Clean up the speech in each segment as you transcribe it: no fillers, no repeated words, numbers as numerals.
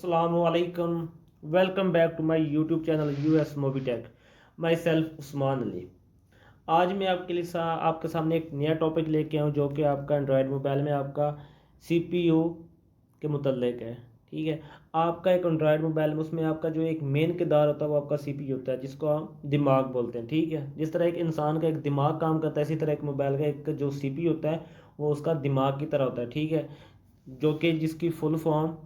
अस्सलामुअलैकुम। Welcome back to my YouTube channel US movie tech. Myself Usman Ali. आज मैं आपके सामने एक नया टॉपिक लेके आऊँ जो कि आपका एंड्रॉयड मोबाइल में आपका सीपीयू के मुतल्लिक है। ठीक है, आपका एक एंड्रॉयड मोबाइल में उसमें आपका जो एक मेन किरदार होता है वो आपका सीपीयू होता है, जिसको हम दिमाग बोलते हैं। ठीक है, जिस तरह एक इंसान का एक दिमाग काम करता है, इसी तरह एक मोबाइल का एक जो सीपीयू होता है वो उसका दिमाग की तरह होता है। ठीक है, जो कि जिसकी full form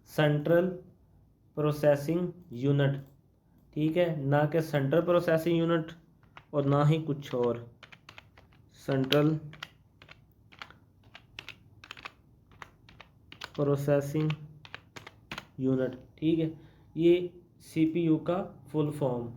central processing unit. ठीक है, ना कि सेंट्रल प्रोसेसिंग यूनिट और ना ही कुछ और, सेंट्रल प्रोसेसिंग यूनिट। ठीक है, ये सीपीयू का full form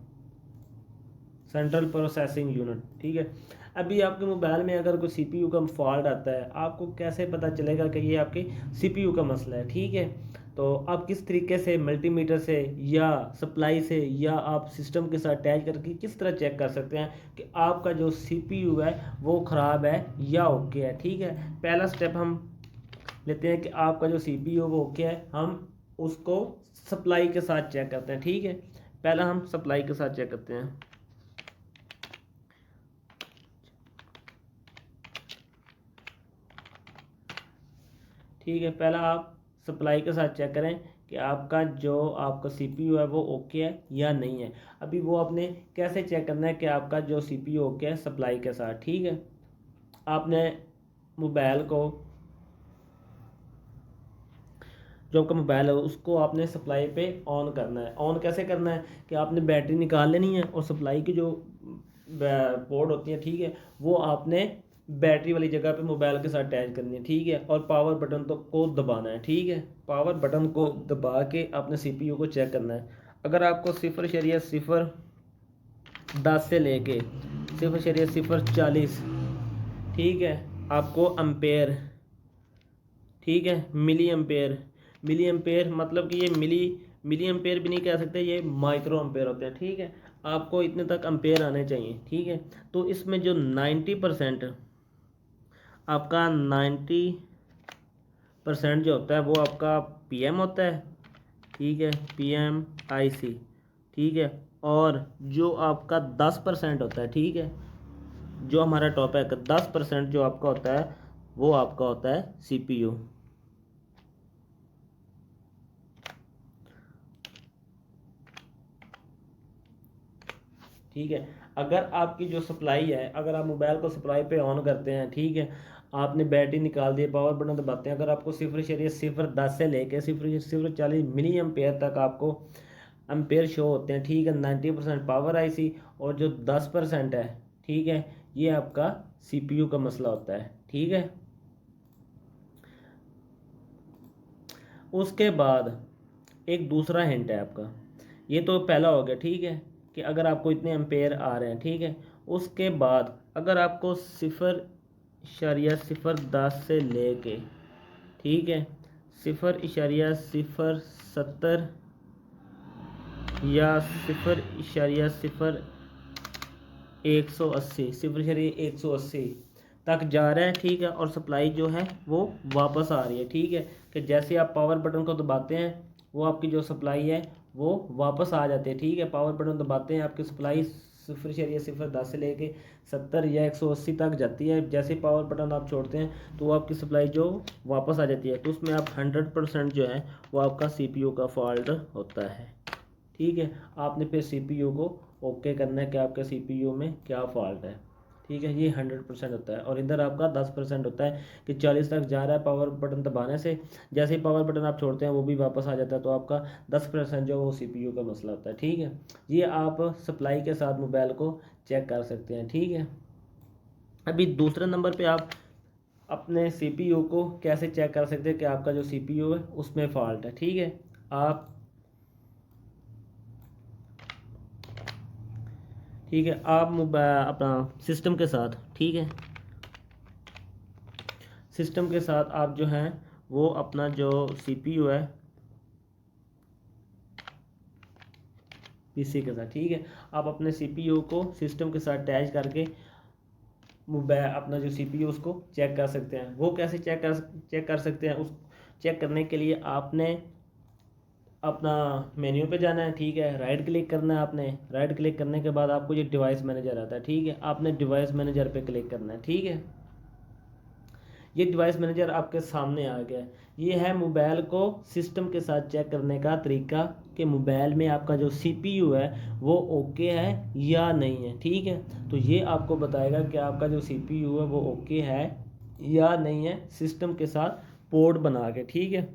central processing unit. ठीक है, अभी आपके मोबाइल में अगर कोई सीपीयू का फॉल्ट आता है, आपको कैसे पता चलेगा कि ये आपके सीपीयू का मसला है। ठीक है, तो आप किस तरीके से मल्टीमीटर से या सप्लाई से या आप सिस्टम के साथ अटैच करके किस तरह चेक कर सकते हैं कि आपका जो सीपीयू है वो ख़राब है या ओके है। ठीक है, पहला स्टेप हम लेते हैं कि आपका जो सीपीयू वो ओके है, हम उसको सप्लाई के साथ चेक करते हैं। ठीक है, पहला हम सप्लाई के साथ चेक करते हैं। ठीक है, पहला आप सप्लाई के साथ चेक करें कि आपका सीपीयू है वो ओके है या नहीं है। अभी वो आपने कैसे चेक करना है कि आपका जो सीपीयू ओके है सप्लाई के साथ। ठीक है, आपने मोबाइल को, जो आपका मोबाइल है उसको आपने सप्लाई पे ऑन करना है। ऑन कैसे करना है कि आपने बैटरी निकाल लेनी है और सप्लाई की जो पोर्ट होती है, ठीक है, वो आपने बैटरी वाली जगह पे मोबाइल के साथ अटैच करनी है। ठीक है, और पावर बटन को दबाना है। ठीक है, पावर बटन को दबा के अपने सीपीयू को चेक करना है। अगर आपको 0.010 से लेके 0.040, ठीक है, आपको एम्पेयर, ठीक है, मिली एम्पेयर मतलब कि ये मिली एम्पेयर भी नहीं कह सकते, ये माइक्रो एम्पेयर होते हैं। ठीक है, आपको इतने तक एम्पेयर आने चाहिए। ठीक है, तो इसमें जो 90% आपका 90% जो होता है वो आपका पीएम होता है। ठीक है, पीएम आईसी। ठीक है, और जो आपका 10% होता है, ठीक है, जो हमारा टॉपिक है 10% जो आपका होता है वो आपका होता है सीपीयू। ठीक है, अगर आपकी जो सप्लाई है, अगर आप मोबाइल को सप्लाई पे ऑन करते हैं, ठीक है, आपने बैटरी निकाल दी, पावर बटन दबाते हैं, अगर आपको 0.010 से लेके 0.040 मिली एम्पेयर तक आपको एम्पेयर शो होते हैं। ठीक है, 90% पावर आईसी और जो 10% है, ठीक है, ये आपका सीपीयू का मसला होता है। ठीक है, उसके बाद एक दूसरा हिंट है आपका। ये तो पहला हो गया। ठीक है, कि अगर आपको इतने एम्पेयर आ रहे हैं। ठीक है, उसके बाद अगर आपको 0.010 से लेके, ठीक है, 0.070 या 0.180 0.180 तक जा रहा है। ठीक है, और सप्लाई जो है वो वापस आ रही है। ठीक है, कि जैसे आप पावर बटन को दबाते हैं वो आपकी जो सप्लाई है वो वापस आ जाती है। ठीक है, पावर बटन दबाते हैं आपकी सप्लाई 0.010 से लेके 70 या 180 तक जाती है। जैसे पावर बटन आप छोड़ते हैं तो वो आपकी सप्लाई जो वापस आ जाती है, तो उसमें आप 100% जो है वो आपका सीपीयू का फॉल्ट होता है। ठीक है, आपने फिर सीपीयू को ओके करना है कि आपके सीपीयू में क्या फॉल्ट है। ठीक है, ये 100% होता है, और इधर आपका 10% होता है कि 40 तक जा रहा है पावर बटन दबाने से, जैसे ही पावर बटन आप छोड़ते हैं वो भी वापस आ जाता है, तो आपका 10% जो वो सीपीयू का मसला होता है। ठीक है, ये आप सप्लाई के साथ मोबाइल को चेक कर सकते हैं। ठीक है, अभी दूसरे नंबर पर आप अपने सीपीयू को कैसे चेक कर सकते हैं कि आपका जो सीपीयू है उसमें फॉल्ट है। ठीक है, आप, ठीक है, आप मोबाइल अपना सिस्टम के साथ, ठीक है, सिस्टम के साथ आप जो हैं वो अपना जो सीपीयू है पीसी के साथ, ठीक है, आप अपने सीपीयू को सिस्टम के साथ अटैच करके मोबाइल अपना जो सीपीयू उसको चेक कर सकते हैं। वो कैसे चेक कर सकते हैं, उस चेक करने के लिए आपने अपना मेन्यू पे जाना है, ठीक है, राइट क्लिक करना है आपने। राइट क्लिक करने के बाद आपको ये डिवाइस मैनेजर आता है, ठीक है, आपने डिवाइस मैनेजर पे क्लिक करना है, ठीक है। ये डिवाइस मैनेजर आपके सामने आ गया है। ये है मोबाइल को सिस्टम के साथ चेक करने का तरीका कि मोबाइल में आपका जो सीपीयू है वो ओके है या नहीं है, ठीक है। तो ये आपको बताएगा कि आपका जो सीपीयू है वो ओके है या नहीं है सिस्टम के साथ पोर्ट बना के, ठीक है।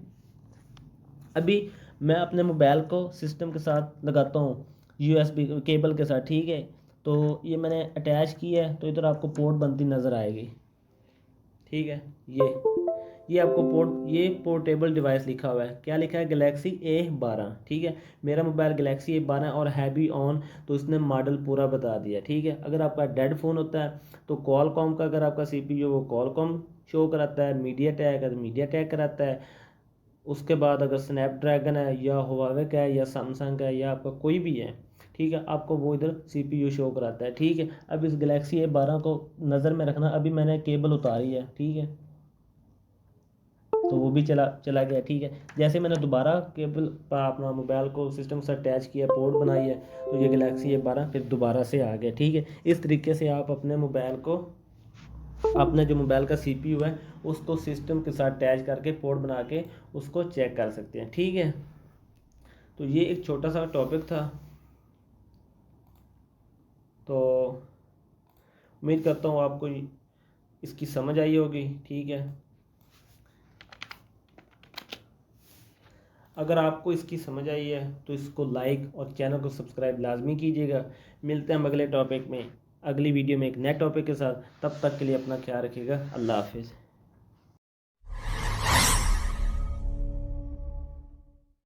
अभी मैं अपने मोबाइल को सिस्टम के साथ लगाता हूँ यूएसबी केबल के साथ, ठीक है। तो ये मैंने अटैच किया है, तो इधर आपको पोर्ट बनती नज़र आएगी, ठीक है। ये आपको ये पोर्टेबल डिवाइस लिखा हुआ है, क्या लिखा है, गैलेक्सी A12, ठीक है। मेरा मोबाइल गैलेक्सी A12 और हैवी ऑन, तो इसने मॉडल पूरा बता दिया, ठीक है। अगर आपका डेड फ़ोन होता है तो कॉलकॉम का, अगर आपका सीपीयू वो कॉलकॉम शो कराता है, मीडिया टैग है तो मीडिया टैग कराता है। उसके बाद अगर स्नैपड्रैगन है या हुआवे का है या सैमसंग का है या आपका कोई भी है, ठीक है, आपको वो इधर सीपीयू शो कराता है, ठीक है। अब इस गैलेक्सी A12 को नज़र में रखना। अभी मैंने केबल उतारी है, ठीक है, तो वो भी चला चला गया, ठीक है। जैसे मैंने दोबारा केबल अपना मोबाइल को सिस्टम से अटैच किया, पोर्ट बनाई है, तो ये गैलेक्सी A12 फिर दोबारा से आ गया, ठीक है। इस तरीके से आप अपने मोबाइल को, अपने जो मोबाइल का सीपीयू है उसको सिस्टम के साथ अटैच करके पोर्ट बना के उसको चेक कर सकते हैं, ठीक है। तो ये एक छोटा सा टॉपिक था, तो उम्मीद करता हूँ आपको इसकी समझ आई होगी, ठीक है। अगर आपको इसकी समझ आई है तो इसको लाइक और चैनल को सब्सक्राइब लाजमी कीजिएगा। मिलते हैं हम अगले टॉपिक में, अगली वीडियो में एक नए टॉपिक के साथ। तब तक के लिए अपना ख्याल रखिएगा। अल्लाह हाफिज़।